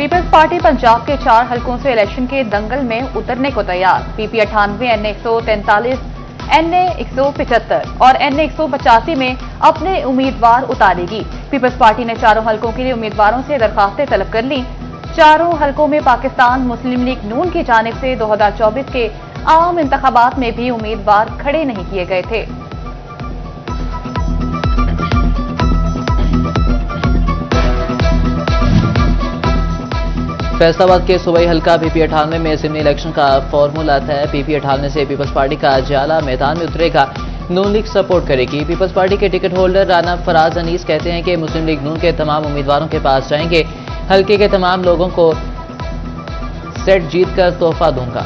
Peoples party Punjab के 4 हलकों से इलेक्शन के दंगल में उतरने को तैयार। पीपी 98, NA 143, NA 175 और NA 185 में अपने उम्मीदवार उतारेगी। पीपल्स पार्टी ने चारों हलकों के लिए उम्मीदवारों से दरखास्तें तलब कर ली। चारों हलकों में पाकिस्तान मुस्लिम लीग नून की जानिब से 2024 के आम इंतखाबात में भी उम्मीदवार खड़े नहीं किए गए थे। फैसलाबाद के सूबाई हल्का पीपी 98 में जिमनी इलेक्शन का फॉर्मूला तय। पीपी 98 से पीपल्स पार्टी का जाला मैदान में उतरेगा, नून लीग सपोर्ट करेगी। पीपल्स पार्टी के टिकट होल्डर राना फराज अनीस कहते हैं कि मुस्लिम लीग नून के तमाम उम्मीदवारों के पास जाएंगे, हल्के के तमाम लोगों को सेट जीत कर तोहफा दूंगा।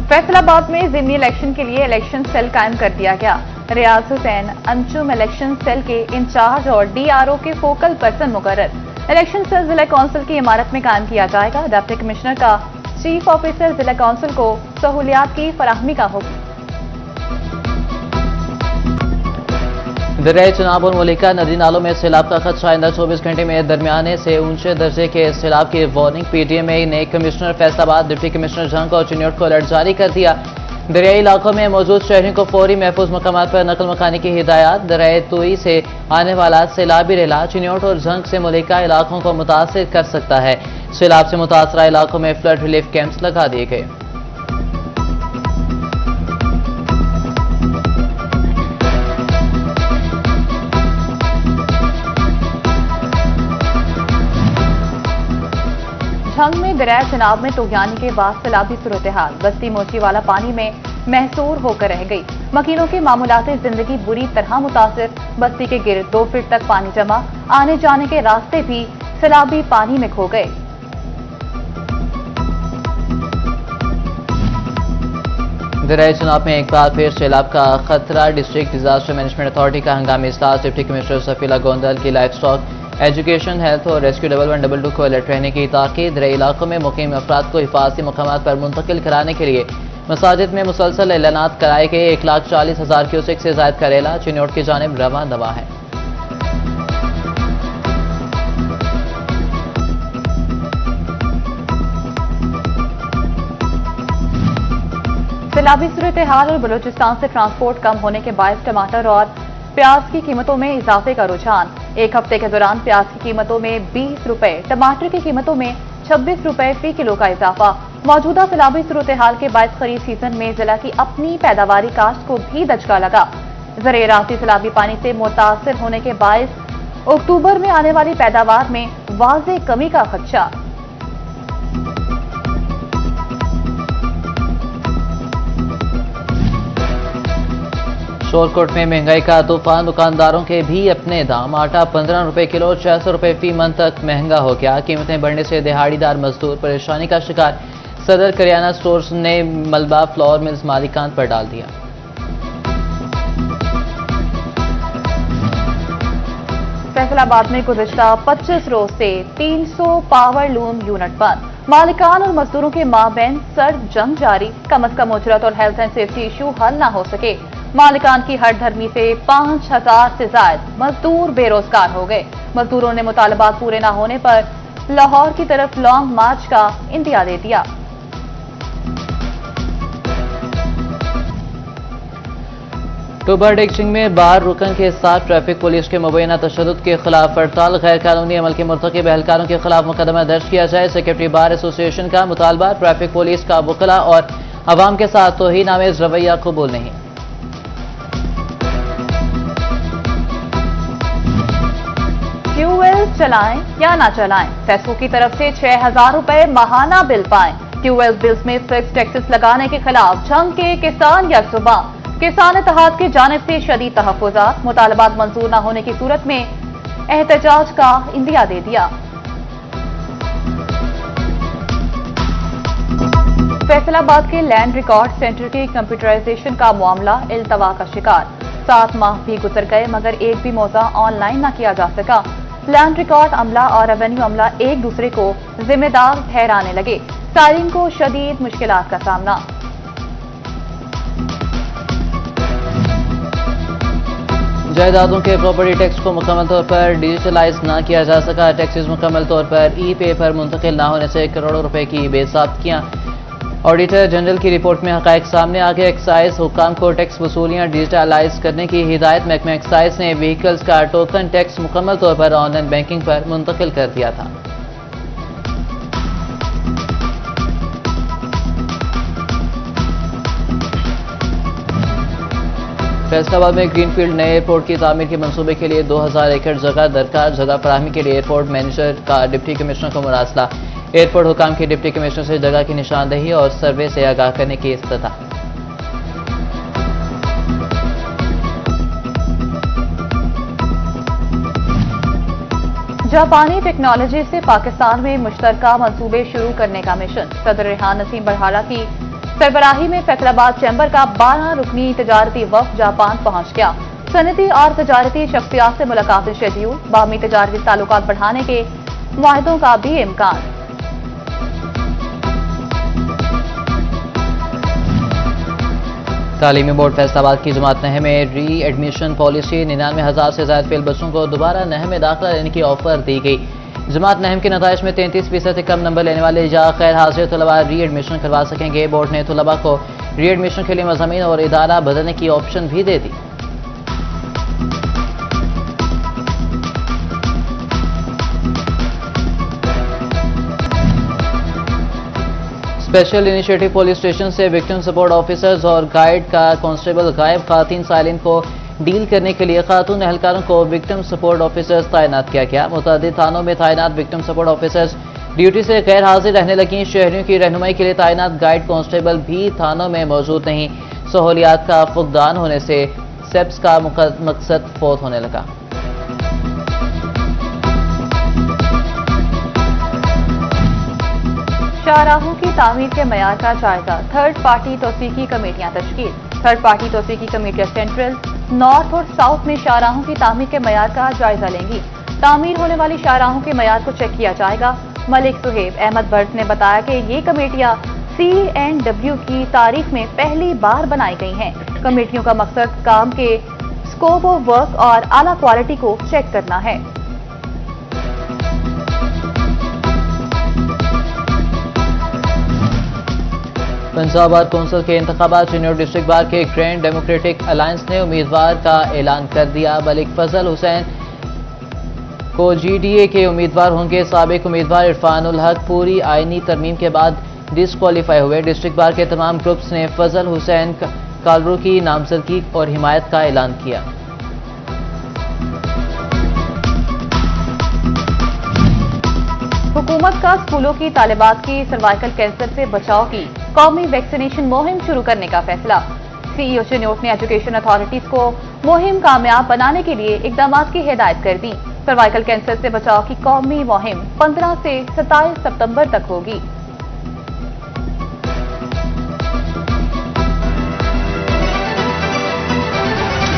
फैसलाबाद में जिमनी इलेक्शन के लिए इलेक्शन सेल कायम कर दिया गया। रियाज हुसैन अंजुम इलेक्शन सेल के इंचार्ज और DRO के फोकल पर्सन मुकर्रर। इलेक्शन सेल जिला काउंसिल की इमारत में कायम किया जाएगा। डिप्टी कमिश्नर का चीफ ऑफिसर जिला काउंसिल को सहूलियात की फराहमी का हुक्म। दरियाई चनाब और मलिका नदी नालों में सैलाब का खदशा। आइंदा 24 घंटे में दरमियाने से ऊंचे दर्जे के सैलाब की वार्निंग। PTMA ने commissioner Faisalabad, deputy commissioner Jhang और चिन्योट को अलर्ट जारी कर दिया। दरियाई इलाकों में मौजूद शहरियों को फौरी महफूज मकामात पर नकल मकानी की हिदायत। दरियाई तुई से आने वाला सैलाबी रेला चिन्योट और झंग से मलिका इलाकों को मुतासिर कर सकता है। सैलाब से मुतासरा इलाकों में फ्लड रिलीफ कैंप्स लगा दिए गए। झंग में दरिया चनाब में तूफानी के बाद सैलाबी सूरत हाल। बस्ती मोची वाला पानी में महसूर होकर रह गई। मकीनों की मामूलाती जिंदगी बुरी तरह मुतासिर। बस्ती के गिर्द 2 फीट तक पानी जमा, आने जाने के रास्ते भी सैलाबी पानी में खो गए। दरियाई चनाब में एक बार फिर सैलाब का खतरा। डिस्ट्रिक्ट डिजास्टर मैनेजमेंट अथॉरिटी का हंगामी इजलास। डिप्टी कमिश्नर सफीला गोंदल की लाइफ स्टॉक, एजुकेशन, हेल्थ और रेस्क्यू 1122 को अलर्ट रहने की ताकीद। दरियाई इलाकों में मुकीम अफराद को हिफाजती मकामात पर मुंतकिल कराने के लिए मसाजिद में मुसलसल ऐलानात कराए गए। 1,40,000 क्यूसेक से जायद का रेला चिन्योट की जानिब रवा दवा है। सैलाबी सूरत हाल और बलूचिस्तान से ट्रांसपोर्ट कम होने के बायस टमाटर और प्याज की कीमतों में इजाफे का रुझान। एक हफ्ते के दौरान प्याज की कीमतों में 20 रुपए, टमाटर की कीमतों में 26 रुपए फी किलो का इजाफा। मौजूदा सैलाबी सूरत हाल के बायस खरीफ सीजन में जिला की अपनी पैदावारी काश्त को भी दचका लगा। ज़राअती सैलाबी पानी से मुतासिर होने के बायस अक्टूबर में आने वाली पैदावार में वाज़ेह कमी का खदशा। शोरकोट में महंगाई का तूफान। दुकानदारों के भी अपने दाम। आटा 15 रुपए किलो, 600 रुपए फी मन तक महंगा हो गया। कीमतें बढ़ने से दिहाड़ीदार मजदूर परेशानी का शिकार। सदर करियाना स्टोर्स ने मलबा फ्लोर मिल्स मालिकान पर डाल दिया। फैसलाबाद में गुज़िश्ता 25 रोज से 300 पावर लूम यूनिट बंद। मालिकान और मजदूरों के माबैन सर्द जंग जारी। कम अज कम उजरत और हेल्थ एंड सेफ्टी इशू हल न हो सके। मालिकान की हर धर्मी से 5,000 से ज्यादा मजदूर बेरोजगार हो गए। मजदूरों ने मुतालबात पूरे न होने पर लाहौर की तरफ लॉन्ग मार्च का इंदिया दे दिया। टोबर डिक्सिंग में बार रुकन के साथ ट्रैफिक पुलिस के मुबैना तशद्दुद के खिलाफ हड़ताल। गैर कानूनी अमल के मुर्तकिब एहलकारों के खिलाफ मुकदमा दर्ज किया जाए। सेक्रेटरी बार एसोसिएशन का मुतालबा। ट्रैफिक पुलिस का वकला और अवाम के साथ तौहीन आमेज रवैया कबूल नहीं। ट्यूबवेल चलाएं या ना चलाएं, फैसलों की तरफ से 6,000 रुपए माहाना बिल पाएं। ट्यूबवेल बिल्स में फिक्स टैक्सेस लगाने के खिलाफ झंग के किसान यकजुबां। किसान इत्तेहाद की जानिब से शदीद तहफ्फुज़ात। मुतालबात मंजूर न होने की सूरत में एहतजाज का इंदिया दे दिया। फैसलाबाद के लैंड रिकॉर्ड सेंटर की कंप्यूटराइजेशन का मामला इल्तवा का शिकार। 7 माह भी गुजर गए मगर एक भी मौजा ऑनलाइन न किया जा सका। लैंड रिकॉर्ड अमला और रेवेन्यू अमला एक दूसरे को जिम्मेदार ठहराने लगे। साइरिन को शदीद मुश्किलात का सामना। जायदादों के प्रॉपर्टी टैक्स को मुकम्मल तौर पर डिजिटलाइज ना किया जा सका। टैक्सेस मुकम्मल तौर पर ई पे पर मुंतकिल ना होने से करोड़ों रुपए की बेज़ाब्तियां। ऑडिटर जनरल की रिपोर्ट में हक़ाइक़ सामने आ गए। एक्साइज हुक्काम को टैक्स वसूलियां डिजिटलाइज करने की हिदायत। महकमा एक्साइज ने व्हीकल्स का टोकन टैक्स मुकम्मल तौर पर ऑनलाइन बैंकिंग पर मुंतकिल कर दिया था। फैसलाबाद में ग्रीनफील्ड नए एयरपोर्ट की तामीर के मंसूबे के लिए 2000 एकड़ जगह दरकार। जगह फराहमी के लिए एयरपोर्ट मैनेजर का डिप्टी कमिश्नर को मुरासला। एयरपोर्ट हुकाम की डिप्टी कमिश्नर से जगह की निशानदेही और सर्वे से आगाह करने की इस्तता। जापानी टेक्नोलॉजी से पाकिस्तान में मुश्तरका मंसूबे शुरू करने का मिशन। सदर रेहान नसीम बरहारा की सरबराही में फैसलाबाद चैम्बर का 12 रुकनी तजारती वफ़द जापान पहुंच गया। सनती और तजारती शख्सियात से मुलाकातें शेड्यूल। बाहमी तजारती ताल्लुकात बढ़ाने के मुआहदों का भी इम्कान। तालीमी बोर्ड फैसलाबाद की जमात नह में री एडमिशन पॉलिसी। 99,000 से ज्यादा फेल बच्चों को दोबारा नह में दाखिला लेने की ऑफर दी गई। जमात नहम के नताइज में 33% से कम नंबर लेने वाले या गैर हाजिर तलबा री एडमिशन करवा सकेंगे। बोर्ड ने तलबा को री एडमिशन के लिए मज़ामीन और इदारा बदलने की ऑप्शन भी दे दी। स्पेशल इनिशिएटिव पुलिस स्टेशन से विक्टिम सपोर्ट ऑफिसर्स और गाइड का कांस्टेबल गायब खातिन सालिन को डील करने के लिए खातून एहलकारों को विक्टिम सपोर्ट ऑफिसर्स तैनात किया गया। मुतअद्दिद थानों में तैनात विक्टिम सपोर्ट ऑफिसर्स ड्यूटी से गैर हाजिर रहने लगी। शहरियों की रहनुमाई के लिए तैनात गाइड कांस्टेबल भी थानों में मौजूद नहीं। सहूलियात का फुकदान होने से सेप्स का मकसद फौत होने लगा। शाहराहों की तामीर के मयार का जायजा। थर्ड पार्टी तौसीकी कमेटियां तश्कील। थर्ड पार्टी तौसीकी कमेटियां सेंट्रल, नॉर्थ और साउथ में शाहराहों की तामीर के मयार का जायजा लेंगी। तामीर होने वाली शाहराहों के मयार को चेक किया जाएगा। मलिक सुहेब अहमद भट्ट ने बताया कि ये कमेटियां CNW की तारीख में पहली बार बनाई गई हैं। कमेटियों का मकसद काम के स्कोप ऑफ वर्क और आला क्वालिटी को चेक करना है। पंजाब बार कौंसिल के इंतखाबात। जूनियर डिस्ट्रिक्ट बार के ग्रैंड डेमोक्रेटिक अलायंस ने उम्मीदवार का ऐलान कर दिया। मलिक फजल हुसैन को GDA के उम्मीदवार होंगे। साबिक उम्मीदवार इरफानुल हक पूरी आईनी तरमीम के बाद डिस्क्वालीफाई हुए। डिस्ट्रिक्ट बार के तमाम ग्रुप्स ने फजल हुसैन कालरू की नामजदगी और हिमायत का ऐलान किया। हुकूमत का स्कूलों की तालिबात की सर्वाइकल कैंसर से बचाव की कौमी वैक्सीनेशन मुहिम शुरू करने का फैसला। CEO चिन्योट ने एजुकेशन अथॉरिटीज को मुहिम कामयाब बनाने के लिए इकदाम की हिदायत कर दी। सर्वाइकल कैंसर से बचाव की कौमी मुहिम 15 से 27 सितंबर तक होगी।